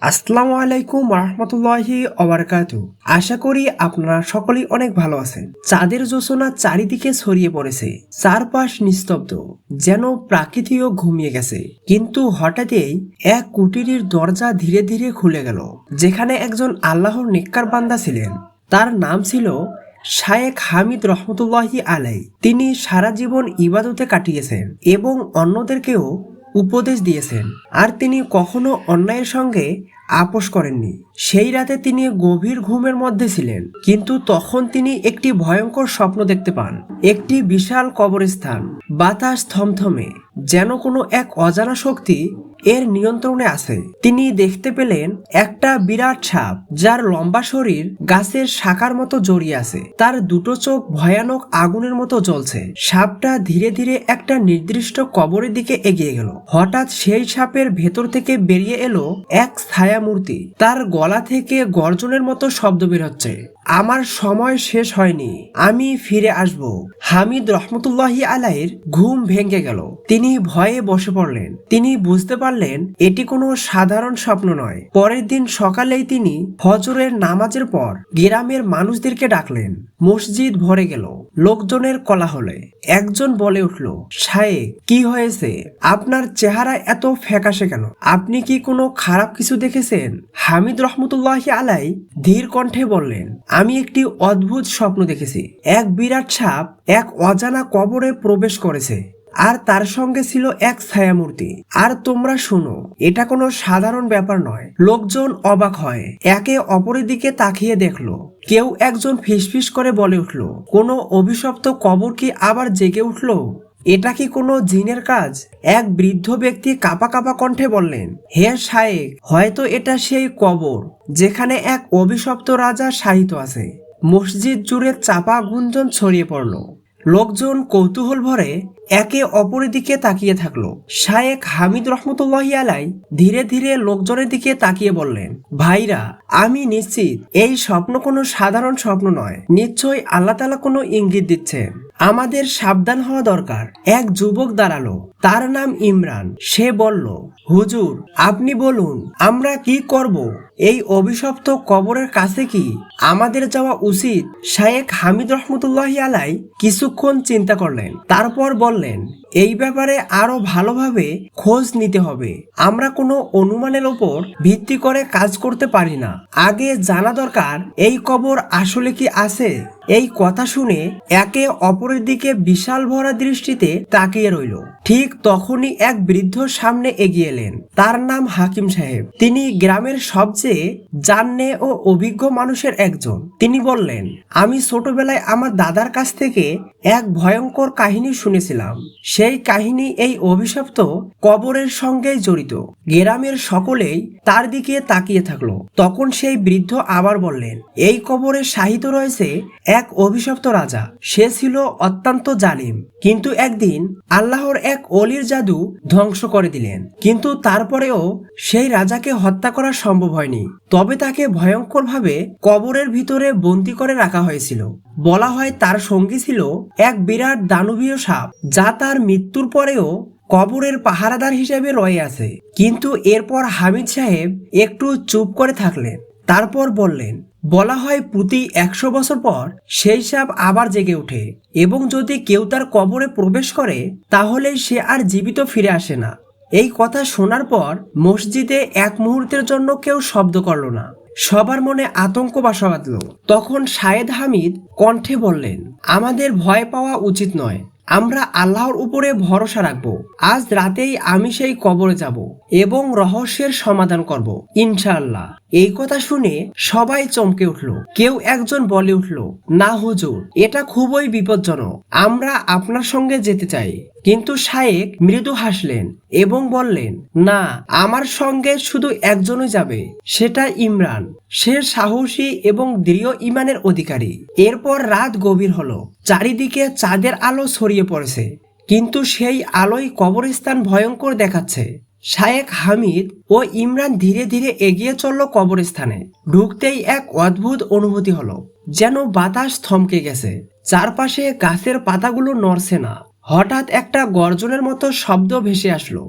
আসসালামু আলাইকুম রহমতুল্লাহি ওবারাকাতু। আশা করি আপনারা সকলেই অনেক ভালো আছেন। চাঁদের জোছনা চারিদিকে ছড়িয়ে পড়েছে, চারপাশ নিস্তব্ধ, যেন প্রাকৃতিও ঘুমিয়ে গেছে। কিন্তু হঠাৎই এক কুটিরের দরজা ধীরে ধীরে খুলে গেল, যেখানে একজন আল্লাহর নেককার বান্দা ছিলেন। তার নাম ছিল শায়েখ হামিদ রহমতুল্লাহি আলাই। তিনি সারা জীবন ইবাদতে কাটিয়েছেন এবং অন্যদেরকেও উপদেশ দিয়েছেন, আর তিনি কখনো অন্যায়ের সঙ্গে আপোষ করেননি। সেই রাতে তিনি গভীর ঘুমের মধ্যে ছিলেন, কিন্তু তখন তিনি একটি ভয়ঙ্কর স্বপ্ন দেখতে পান। একটি বিশাল কবরস্থান, বাতাস থমথমে, যেন কোনো এক অজানা শক্তি এর নিয়ন্ত্রণে আছে। তিনি দেখতে পেলেন একটা বিরাট সাপ, যার লম্বা শরীর গাছের শাখার মতো জড়িয়ে আছে। তার দুটো চোখ ভয়ানক আগুনের মতো জ্বলছে। সাপটা ধীরে ধীরে একটা নির্দিষ্ট কবরের দিকে এগিয়ে গেল। হঠাৎ সেই সাপের ভেতর থেকে বেরিয়ে এলো এক ছায়া মূর্তি। তার গলা থেকে গর্জনের মতো শব্দ বের হচ্ছে, আমার সময় শেষ হয়নি, আমি ফিরে আসব। হামিদ রহমতুল্লাহি আলাইয়ের ঘুম ভেঙে গেল। তিনি ভয়ে বসে পড়লেন। তিনি বুঝতে পারলেন এটি কোনো সাধারণ স্বপ্ন নয়। পরের দিন সকালেই তিনি ফজরের নামাজের পর গ্রামের মানুষদেরকে ডাকলেন। মসজিদ ভরে গেল লোকজনের কোলাহলে। একজন বলে উঠল, শায়েখ, কি হয়েছে? আপনার চেহারা এত ফ্যাকাশে কেন? আপনি কি কোনো খারাপ কিছু দেখেছেন? হামিদ রহমতুল্লাহি আলাই ধীর কণ্ঠে বললেন, আমি একটি অদ্ভুত স্বপ্ন দেখেছি। এক বিরাট সাপ এক অজানা কবরে প্রবেশ করেছে, আর তার সঙ্গে ছিল এক ছায়ামূর্তি। আর তোমরা শুনো, এটা কোনো সাধারণ ব্যাপার নয়। লোকজন অবাক হয়, একে অপরের দিকে তাকিয়ে দেখলো। কেউ একজন ফিসফিস করে বলে উঠল, কোনো অভিশপ্ত কবর কি আবার জেগে উঠল? এটা কি কোনো জিনের কাজ? এক বৃদ্ধ ব্যক্তি কাঁপা কাঁপা কণ্ঠে বললেন, হে শায়েখ, হয়তো এটা সেই কবর যেখানে এক অভিশপ্ত রাজা শায়িত আছে। মসজিদ জুড়ে চাপা গুঞ্জন ছড়িয়ে পড়ল। লোকজন কৌতূহল ভরে একে অপরের দিকে তাকিয়ে থাকলো। শায়েখ হামিদ রহমতুল্লাহি আলাই ধীরে ধীরে লোকজনের দিকে তাকিয়ে বললেন, ভাইরা, আমি নিশ্চিত এই স্বপ্ন কোনো সাধারণ স্বপ্ন নয়। নিশ্চয়ই আল্লাহ তাআলা কোনো ইঙ্গিত দিচ্ছেন। আমাদের সাবধান হওয়া দরকার। এক যুবক দাঁড়ালো, তার নাম ইমরান। সে বলল, হুজুর, আপনি বলুন, আমরা কি করব? এই অভিশপ্ত কবরের কাছে কি আমাদের যাওয়া উচিত? শায়েখ হামিদ রহমতুল্লাহি আলাই কিছুক্ষণ চিন্তা করলেন, তারপর বললেন, এই ব্যাপারে আরো ভালোভাবে খোঁজ নিতে হবে। আমরা কোনো অনুমানের ওপর ভিত্তি করে কাজ করতে পারি না। আগে জানা দরকার এই কবর আসলে কি আছে। এই কথা শুনে একে অপরের দিকে বিশাল ভরা দৃষ্টিতে তাকিয়ে রইল। ঠিক তখনই এক বৃদ্ধ সামনে এগিয়ে এলেন। তার নাম হাকিম সাহেব। তিনি গ্রামের সবচেয়ে জানে ও অভিজ্ঞ মানুষের একজন। তিনি বললেন, আমি ছোটবেলায় আমার দাদার কাছ থেকে এক ভয়ঙ্কর কাহিনী শুনেছিলাম। সেই কাহিনী এই অভিশপ্ত কবরের সঙ্গে জড়িত। গ্রামের সকলেই তার দিকে তাকিয়ে থাকলো। তখন সেই বৃদ্ধ আবার বললেন, এই কবরে শায়িত রয়েছে এক অভিশপ্ত রাজা। সে ছিল অত্যন্ত জালিম, কিন্তু একদিন আল্লাহর এক অলির জাদু ধ্বংস করে দিলেন। কিন্তু তারপরেও সেই রাজাকে হত্যা করা সম্ভব হয়নি। তবে তাকে ভয়ঙ্করভাবে কবরের ভিতরে বন্দী করে রাখা হয়েছিল। বলা হয় তার সঙ্গী ছিল এক বিরাট দানবীয় সাপ, যা তার মৃত্যুর পরেও কবরের পাহারাদার হিসেবে রয়ে আছে। কিন্তু এরপর হামিদ সাহেব একটু চুপ করে থাকলেন। তারপর বললেন, বলা হয় প্রতি 100 বছর পর সেই সাপ আবার জেগে ওঠে, এবং যদি কেউ তার কবরে প্রবেশ করে তাহলে সে আর জীবিত ফিরে আসে না। এই কথা শোনার পর মসজিদে এক মুহূর্তের জন্য কেউ শব্দ করল না। সবার মনে আতঙ্ক বাসা বাঁধল। তখন শায়েদ হামিদ কণ্ঠে বললেন, আমাদের ভয় পাওয়া উচিত নয়। আমরা আল্লাহর উপরে ভরসা রাখবো। আজ রাতেই আমি সেই কবরে যাব এবং রহস্যের সমাধান করব, ইনশাআল্লাহ। এই কথা শুনে সবাই চমকে উঠল। কেউ একজন বলে উঠল, না হুজুর, এটা খুবই বিপজ্জনক। আমরা আপনার সঙ্গে যেতে চাই। কিন্তু শায়েখ মৃদু হাসলেন এবং বললেন, না, আমার সঙ্গে শুধু একজনই যাবে, সেটা ইমরান। সে সাহসী এবং দৃঢ় ঈমানের অধিকারী। এরপর রাত গভীর হলো। চারিদিকে চাঁদের আলো ছড়িয়ে পড়েছে, কিন্তু সেই আলোয় কবরস্থান ভয়ঙ্কর দেখাচ্ছে। শায়েখ হামিদ ও ইমরান ধীরে ধীরে এগিয়ে চলল কবরস্থানে। ঢুকতেই এক অদ্ভুত অনুভূতি হলো, যেন বাতাস থমকে গেছে। চারপাশে গাছের পাতাগুলো নড়ছে না। হঠাৎ একটা গর্জনের মতো শব্দ ভেসে আসলো।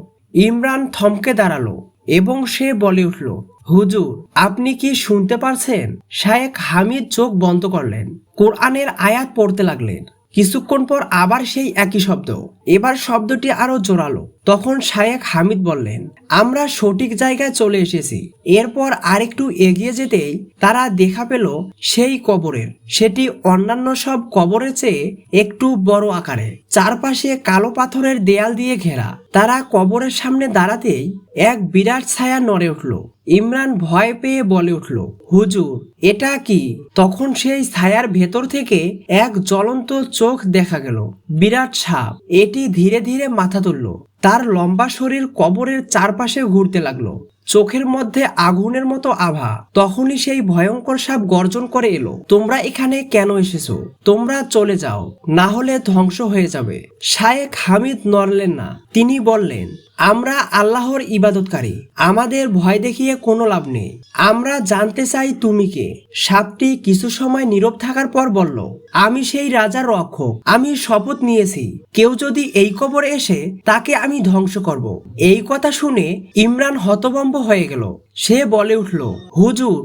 ইমরান থমকে দাঁড়ালো এবং সে বলে উঠল, হুজুর, আপনি কি শুনতে পারছেন? শায়েখ হামিদ চোখ বন্ধ করলেন, কোরআনের আয়াত পড়তে লাগলেন। কিছুক্ষণ পর আবার সেই একই শব্দ, এবার শব্দটি আরো জোরালো। তখন শায়েখ হামিদ বললেন, আমরা সঠিক জায়গায় চলে এসেছি। এরপর আরেকটু এগিয়ে যেতেই তারা দেখা পেল সেই কবরের, সেটি অন্যান্য সব কবরের চেয়ে একটু বড় আকারে, চারপাশে কালো পাথরের দেয়াল দিয়ে ঘেরা। তারা কবরের সামনে দাঁড়াতেই এক বিরাট ছায়া নড়ে উঠল। ইমরান ভয় পেয়ে বলে উঠল, হুজুর, এটা কি? তখন সেই ছায়ার ভেতর থেকে এক জ্বলন্ত চোখ দেখা গেল, বিরাট সাপ। এটি ধীরে ধীরে মাথা তুলল, তার লম্বা শরীর কবরের চারপাশে ঘুরতে লাগলো, চোখের মধ্যে আগুনের মতো আভা। তখনই সেই ভয়ঙ্কর সাপ গর্জন করে এলো, তোমরা এখানে কেন এসেছো? তোমরা চলে যাও, না হলে ধ্বংস হয়ে যাবে। শায়েখ হামিদ নড়লেন না, তিনি বললেন, আমরা আল্লাহর ইবাদতকারী, আমাদের ভয় দেখিয়ে কোনো লাভ নেই। আমরা জানতে চাই তুমি কে। সাপটি কিছু সময় নীরব থাকার পর বলল, আমি সেই রাজার রক্ষক। আমি শপথ নিয়েছি, কেউ যদি এই কবরে এসে তাকে আমি ধ্বংস করব। এই কথা শুনে ইমরান হতভম্ব হয়ে গেল। সে বলে উঠল, হুজুর,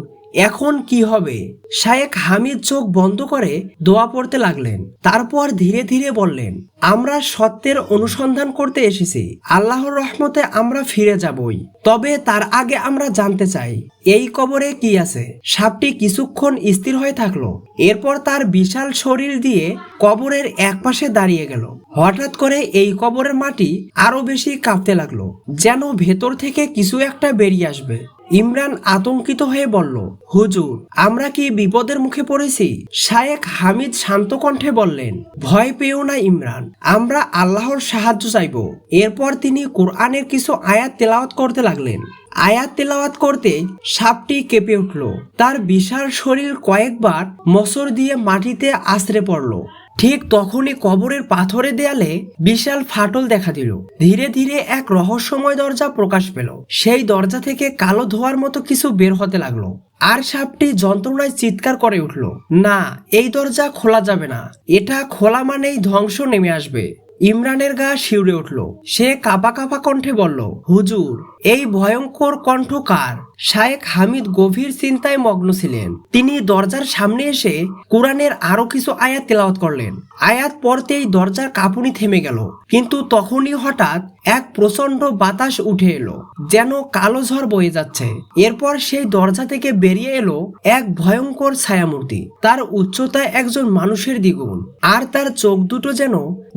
এখন কি হবে? শায়েখ হামিদ চোখ বন্ধ করে দোয়া পড়তে লাগলেন। তারপর ধীরে ধীরে বললেন, আমরা সত্যের অনুসন্ধান করতে এসেছি, আল্লাহর রহমতে আমরা ফিরে যাবই। তবে তার আগে আমরা জানতে চাই এই কবরে কি আছে। সাপটি কিছুক্ষণ স্থির হয়ে থাকলো, এরপর তার বিশাল শরীর দিয়ে কবরের একপাশে দাঁড়িয়ে গেল। হঠাৎ করে এই কবরের মাটি আরো বেশি কাঁপতে লাগলো, যেন ভেতর থেকে কিছু একটা বেরিয়ে আসবে। ইমরান আতঙ্কিত হয়ে বলল, হুজুর, আমরা কি বিপদের মুখে পড়েছি? শায়েখ হামিদ শান্ত কণ্ঠে বললেন, ভয় পেও না ইমরান, আমরা আল্লাহর সাহায্য চাইব। এরপর তিনি কোরআনের কিছু আয়াত তেলাওয়াত করতে লাগলেন। আয়াত তেলাওয়াত করতে সাপটি কেঁপে উঠল, তার বিশাল শরীর কয়েকবার মোচড় দিয়ে মাটিতে আছড়ে পড়ল। ঠিক তখনই কবরের পাথরের দেয়ালে বিশাল ফাটল দেখা দিল। ধীরে ধীরে এক রহস্যময় দরজা প্রকাশ পেল। সেই দরজা থেকে কালো ধোঁয়ার মতো কিছু বের হতে লাগলো, আর সাপটি যন্ত্রণায় চিৎকার করে উঠল, না, এই দরজা খোলা যাবে না, এটা খোলা মানেই ধ্বংস নেমে আসবে। ইমরানের গা শিউরে উঠল, সে কাঁপা কাঁপা কণ্ঠে বলল, হুজুর, এই ভয়ঙ্কর কণ্ঠ কার? শায়েখ হামিদ গভীর চিন্তায় মগ্ন ছিলেন। তিনি দরজার সামনে এসে কোরআনের আরো কিছু আয়াত তেলাওয়াত করলেন। আয়াত পড়তেই দরজার কাঁপুনি থেমে গেল, কিন্তু তখনই হঠাৎ এক প্রচন্ড বাতাস উঠে এলো, যেন কালো ঝড় বয়ে যাচ্ছে। এরপর সেই দরজা থেকে বেরিয়ে এলো এক ভয়ঙ্কর ছায়ামূর্তি। তার উচ্চতায় একজন মানুষের দ্বিগুণ, আর তার চোখ দুটো যেন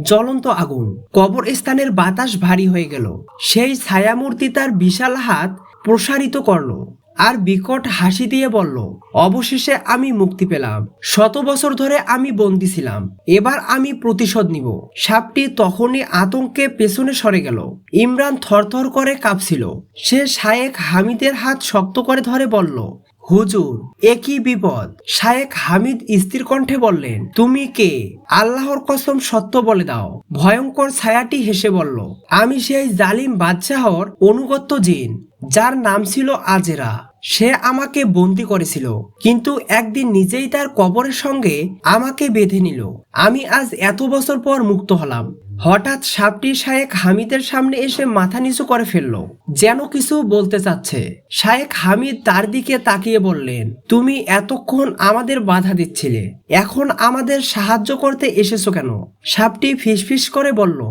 জ্বলন্ত আগুন। কবরস্থানের বাতাস ভারী হয়ে গেল। সেই ছায়ামূর্তি তার বিশাল হাত প্রসারিত করলো আর বিকট হাসি দিয়ে বলল, অবশেষে আমি মুক্তি পেলাম। 100 বছর ধরে আমি বন্দী ছিলাম, এবার আমি প্রতিশোধ নিব। সাপটি তখনই আতঙ্কে পেছনে সরে গেল। ইমরান থরথর করে কাঁপছিল। সে শায়েখ হামিদের হাত শক্ত করে ধরে বলল, হুজুর, একই বিপদ। শায়েখ হামিদ স্থির কণ্ঠে বললেন, তুমি কে? আল্লাহর কসম, সত্য বলে দাও। ভয়ঙ্কর ছায়াটি হেসে বলল, আমি সেই জালিম বাদশাহর অনুগত জিন, যার নাম ছিল আজেরা। সে আমাকে বন্দী করেছিল, কিন্তু একদিন নিজেই তার কবরের সঙ্গে আমাকে বেঁধে নিল। আমি আজ এত বছর পর মুক্ত হলাম। হঠাৎ সাপটি শায়েখ হামিদের সামনে এসে মাথা নিচু করে ফেলল, যেন কিছু বলতে চাচ্ছে। শায়েখ হামিদ তার দিকে তাকিয়ে বললেন, তুমি এতক্ষণ আমাদের বাধা দিচ্ছিলে, এখন আমাদের সাহায্য করতে এসেছো কেন? সাপটি ফিসফিস করে বলল,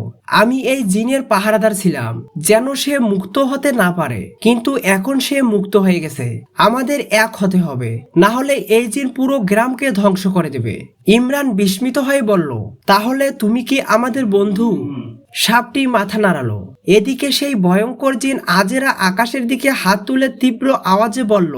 আমি এই জিনের পাহারাদার ছিলাম, যেন সে মুক্ত হতে না পারে, কিন্তু এখন সে মুক্ত হয়ে গেছে। আমাদের এক হতে হবে, না হলে এই জিন পুরো গ্রামকে ধ্বংস করে দেবে। ইমরান বিস্মিত হয়ে বলল, তাহলে তুমি কি আমাদের বন্ধু? সাপটি মাথা নাড়ালো। এদিকে সেই ভয়ঙ্কর জিন আজেরা আকাশের দিকে হাত তুলে তীব্র আওয়াজে বলল,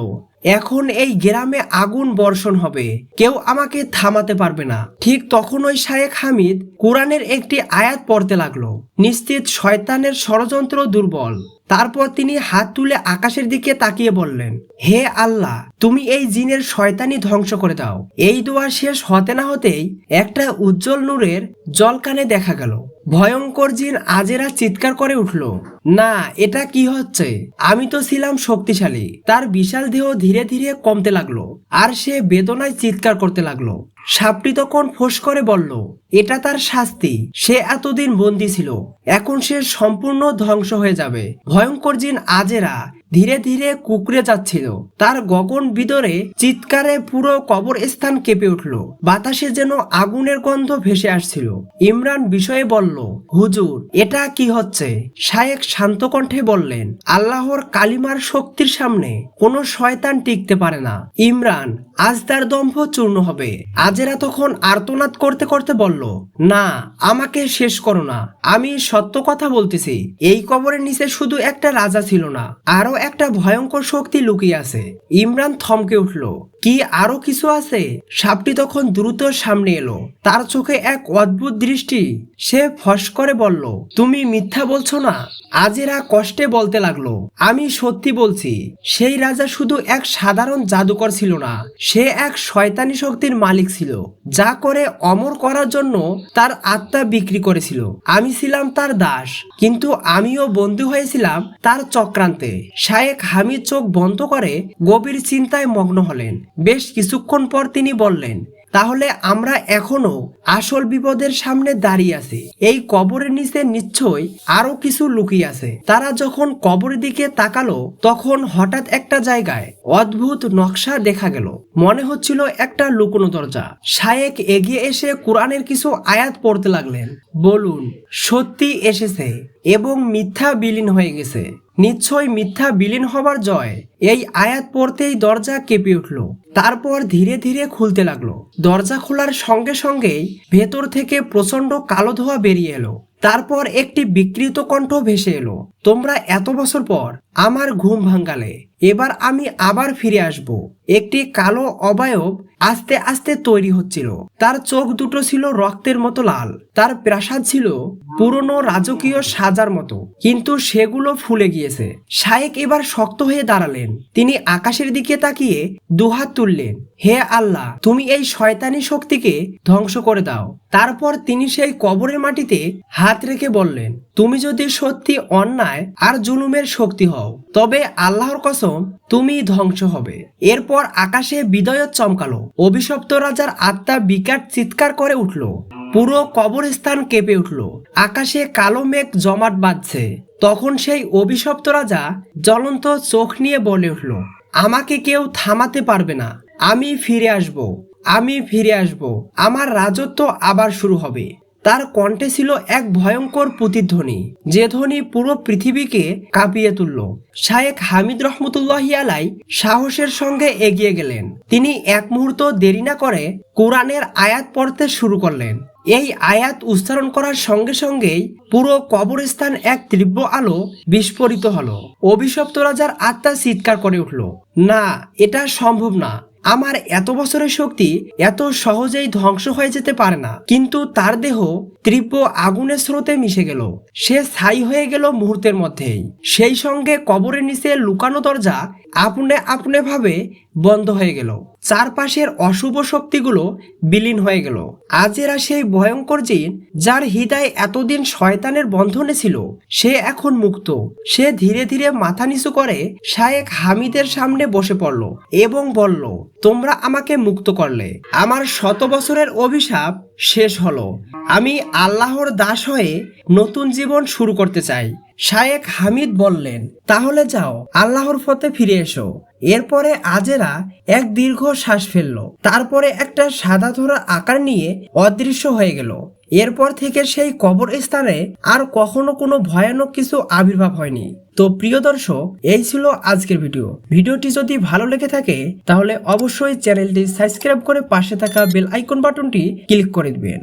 এখন এই গ্রামে আগুন বর্ষণ হবে, কেউ আমাকে থামাতে পারবে না। ঠিক তখন ওই শায়েখ হামিদ কোরআনের একটি আয়াত পড়তে লাগলো, নিশ্চিত শয়তানের ষড়যন্ত্র দুর্বল। তারপর তিনি হাত তুলে আকাশের দিকে তাকিয়ে বললেন, হে আল্লাহ, তুমি এই জিনের শয়তানি ধ্বংস করে দাও। এই দোয়া শেষ হতে না হতেই একটা উজ্জ্বল নূরের জলকানে দেখা গেল। ভয়ঙ্কর জিন আজেরা চিৎকার করে উঠল, না, এটা কি হচ্ছে? আমি তো ছিলাম শক্তিশালী। তার বিশাল দেহ ধীরে ধীরে কমতে লাগলো আর সে বেদনায় চিৎকার করতে লাগলো। সাপটি তখন ফোঁস করে বলল, এটা তার শাস্তি। সে এতদিন বন্দী ছিল, এখন সে সম্পূর্ণ ধ্বংস হয়ে যাবে। ভয়ঙ্কর জিন আজেরা ধীরে ধীরে কুকড়ে যাচ্ছিল। তার গগন বিদরে চিৎকারে পুরো কবরস্থান কেঁপে উঠল। বাতাসে যেন আগুনের গন্ধ ভেসে আসছিল। ইমরান বিষয়ে বলল, হুজুর, এটা কি হচ্ছে? শায়েখ শান্ত কণ্ঠে বললেন, আল্লাহর কালিমার শক্তির সামনে কোনো শয়তান টিকতে পারে না। ইমরান, আজ তার দম্ভ চূর্ণ হবে। আজেরা তখন আর্তনাদ করতে করতে বলল, না, আমাকে শেষ করো না। আমি সত্য কথা বলতেছি। এই কবরের নিচে শুধু একটা রাজা ছিল না, আরো একটা ভয়ঙ্কর শক্তি লুকিয়ে আছে। ইমরান থমকে উঠল, কি আরো কিছু আছে? সাপটি তখন দ্রুত সামনে এলো। তার চোখে এক অদ্ভুত দৃষ্টি। সে ফস করে বলল, তুমি মিথ্যা বলছো না? আজেরা কষ্টে বলতে লাগলো, আমি সত্যি বলছি। সেই রাজা শুধু এক সাধারণ জাদুকর ছিল না, সে এক শয়তানি শক্তির মালিক ছিল, যা করে অমর করার জন্য তার আত্মা বিক্রি করেছিল। আমি ছিলাম তার দাস, কিন্তু আমিও বন্দী হয়েছিলাম তার চক্রান্তে। শায়েখ হামিদ চোখ বন্ধ করে গভীর চিন্তায় মগ্ন হলেন। বেশ কিছুক্ষণ পর তিনি বললেন, তাহলে আমরা এখনো আসল বিপদের সামনে দাঁড়িয়ে আছি। এই কবরের নিচে নিশ্চয়ই আরো কিছু লুকিয়ে আছে। তারা যখন কবরের দিকে তাকালো, তখন হঠাৎ একটা জায়গায় অদ্ভুত নকশা দেখা গেল। মনে হচ্ছিল একটা লুকোনো দরজা। শায়েক এগিয়ে এসে কোরআনের কিছু আয়াত পড়তে লাগলেন। বলুন, সত্যি এসেছে এবং মিথ্যা বিলীন হয়ে গেছে। নিশ্চয় মিথ্যা বিলীন হবার জয়। এই আয়াত পড়তেই দরজা কেঁপে উঠল, তারপর ধীরে ধীরে খুলতে লাগলো। দরজা খোলার সঙ্গে সঙ্গেই ভেতর থেকে প্রচন্ড কালো ধোঁয়া বেরিয়ে এলো। তারপর একটি বিকৃত কণ্ঠ ভেসে এলো, তোমরা এত বছর পর আমার ঘুম ভাঙালে, এবার আমি আবার ফিরে আসব। একটি কালো অবয়ব আস্তে আস্তে তৈরি হচ্ছিল। তার চোখ দুটো ছিল রক্তের মতো লাল। তার প্রাসাদ ছিল পুরনো রাজকীয় সাজার মতো, কিন্তু সেগুলো ফুলে গিয়েছে। শায়েক এবার শক্ত হয়ে দাঁড়ালেন। তিনি আকাশের দিকে তাকিয়ে দুহাত তুললেন, হে আল্লাহ, তুমি এই শয়তানি শক্তিকে ধ্বংস করে দাও। তারপর তিনি সেই কবরের মাটিতে হাত রেখে বললেন, তুমি যদি সত্যি অন্যায় আর জুলুমের শক্তি হও, তবে আল্লাহর কসম তুমি ধ্বংস হবে। এরপর আকাশে বিদয়ত চমকালো। অভিশপ্ত রাজার আত্মা বিকট চিৎকার করে উঠল। পুরো কবরস্থান কেঁপে উঠল। আকাশে কালো মেঘ জমাট বাঁধছে। তখন সেই অভিশপ্ত রাজা জ্বলন্ত চোখ নিয়ে বলে উঠল, আমাকে কেউ থামাতে পারবে না। আমি ফিরে আসব, আমি ফিরে আসব। আমার রাজত্ব আবার শুরু হবে। তার কণ্ঠে ছিল এক ভয়ঙ্কর প্রতিধ্বনি, যে ধ্বনি পুরো পৃথিবীকে কাঁপিয়ে তুলল। শায়েখ হামিদ রহমতুল্লাহি আলাই সাহসের সঙ্গে এগিয়ে গেলেন। তিনি এক মুহূর্ত দেরি না করে কোরআনের আয়াত পড়তে শুরু করলেন। এই আয়াত উচ্চারণ করার সঙ্গে সঙ্গেই পুরো কবরস্থান এক তীব্র আলো বিস্ফোরিত হলো। অভিশপ্ত রাজার আত্মা চিৎকার করে উঠল, না, এটা সম্ভব না। আমার এত বছরের শক্তি এত সহজেই ধ্বংস হয়ে যেতে পারে না। কিন্তু তার দেহ তীব্র আগুনের স্রোতে মিশে গেল। সে ছাই হয়ে গেল মুহূর্তের মধ্যেই। সেই সঙ্গে কবরের নিচে লুকানো দরজা আপনে আপনে ভাবে বন্ধ হয়ে গেল। চারপাশের অশুভ শক্তিগুলো বিলীন হয়ে গেল। আজেরা সেই ভয়ঙ্কর জিন, যার হৃদয় এতদিন শয়তানের বন্ধনে ছিল, সে এখন মুক্ত। সে ধীরে ধীরে মাথা নিচু করে শায়েখ হামিদের সামনে বসে পড়ল এবং বলল, তোমরা আমাকে মুক্ত করলে। আমার 100 বছরের অভিশাপ শেষ হলো। আমি আল্লাহর দাস হয়ে নতুন জীবন শুরু করতে চাই। শায়েখ হামিদ বললেন, তাহলে যাও, আল্লাহর পথে ফিরে এসো। এরপরে আজেরা এক দীর্ঘ শ্বাস ফেলল। তারপরে একটা সাদা ধরা আকার নিয়ে অদৃশ্য হয়ে গেল। এরপর থেকে সেই কবরস্থানে আর কখনো কোনো ভয়ানক কিছু আবির্ভাব হয়নি। তো প্রিয় দর্শক, এই ছিল আজকের ভিডিওটি যদি ভালো লেগে থাকে তাহলে অবশ্যই চ্যানেলটি সাবস্ক্রাইব করে পাশে থাকা বেল আইকন বাটনটি ক্লিক করে দিবেন।